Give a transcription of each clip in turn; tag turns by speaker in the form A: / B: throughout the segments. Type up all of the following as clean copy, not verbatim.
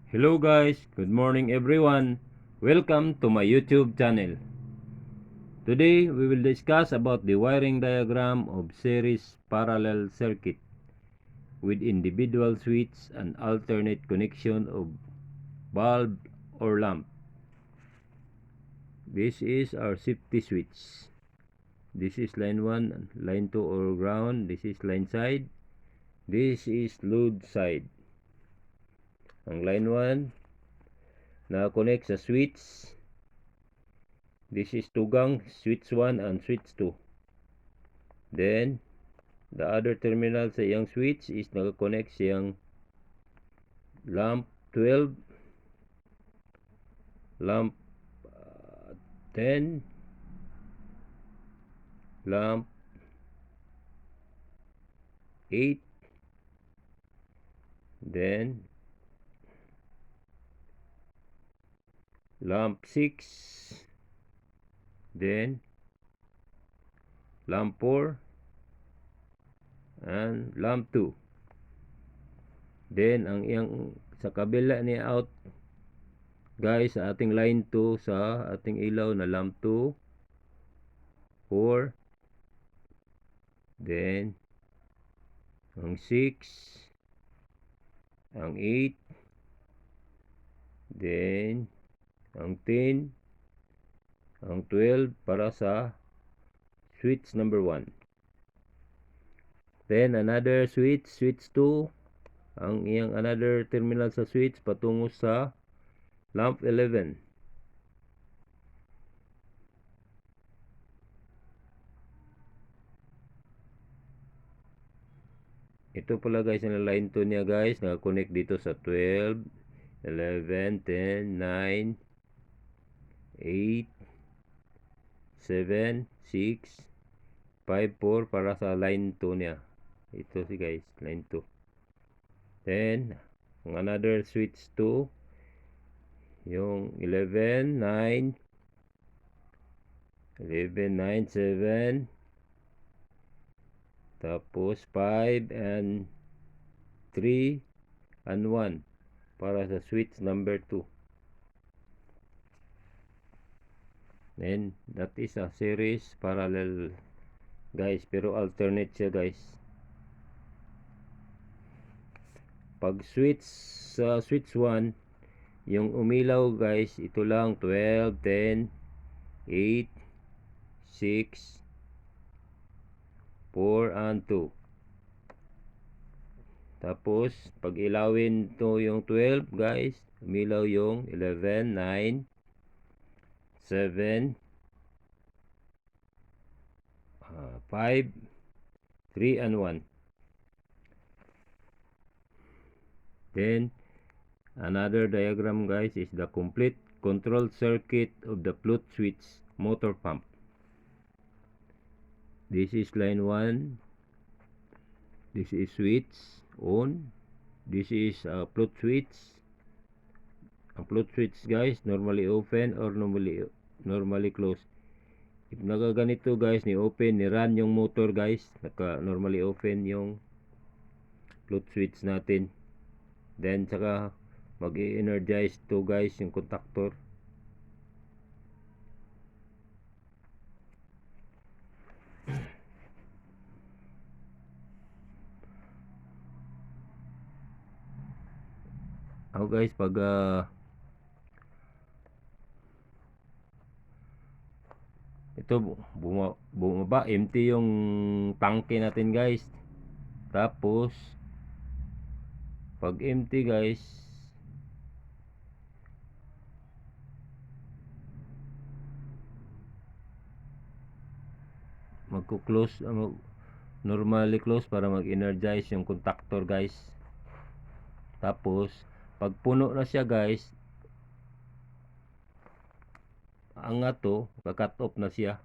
A: Hello guys, good morning everyone. Welcome to my YouTube channel. Today we will discuss about the wiring diagram of series parallel circuit with individual switch and alternate connection of bulb or lamp. This is our safety switch. This is line 1, line 2 or ground. This is line side. This is load side. Ang line 1 na-connect sa switch. This is tugang, switch 1 and switch 2. Then, the other terminal sa iyang switch is naka-connect sa iyang lamp 12, lamp 10, lamp 8, then lamp 6, then lamp 4, and lamp 2. Then, ang iyang sa kabila ni out, guys, sa ating line 2 sa ating ilaw na lamp 2, 4, then ang 6, ang 8, then ang 10, ang 12 para sa switch number 1. Then another switch, switch 2, ang iyang another terminal sa switch patungo sa lamp 11. Ito pala guys, na line 2 niya guys, naka-connect dito sa 12, 11, 10, 9, 8, 7, 6, 5, 4 para sa line 2 niya. Ito si guys, line 2. Then, ang another switch 2, yung 11, 9, 7, tapos 5 and 3 and 1 para sa switch number 2. Then, that is a series parallel guys, pero alternate siya guys. Pag switch sa switch 1, yung umilaw guys, ito lang 12, 10, 8, 6, 4 and 2. Tapos pag ilawin to yung 12 guys, umilaw yung 11, 9, 7, 5, 3 and 1. Then another diagram guys is the complete control circuit of the float switch motor pump. This is line 1. This is switch on. This is float switch. Ang float switch guys, normally open or normally closed. If nagaganito guys, ni open, ni run yung motor guys, naka normally open yung float switch natin. Then saka mag-i-energize to guys yung contactor. Ako guys, pag ito bumaba, empty yung tangke natin guys. Tapos pag empty guys, magko-close, normally close para mag-energize yung contactor guys. Tapos pag puno na siya guys, ang ato ka-cut off na siya.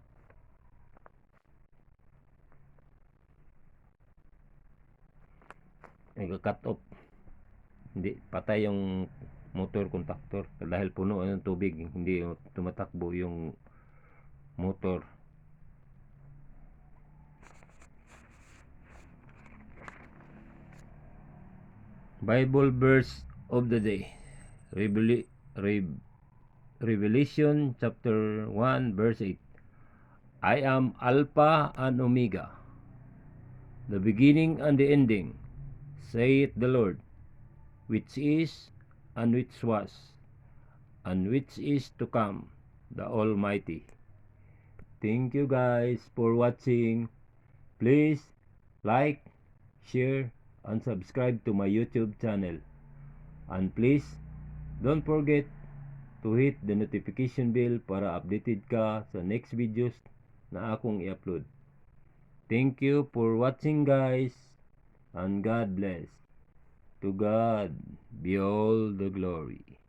A: Ay ka-cut off. Hindi patay yung motor contactor dahil puno ng tubig, hindi tumatakbo yung motor. Bible verse of the day. Revela- Rev- Revelation chapter 1 verse 8. I am Alpha and Omega, the beginning and the ending, saith the Lord, which is, and which was, and which is to come, the Almighty. Thank you guys for watching. Please like, share, and subscribe to my YouTube channel. And please, don't forget to hit the notification bell para updated ka sa next videos na akong i-upload. Thank you for watching guys, and God bless. To God be all the glory.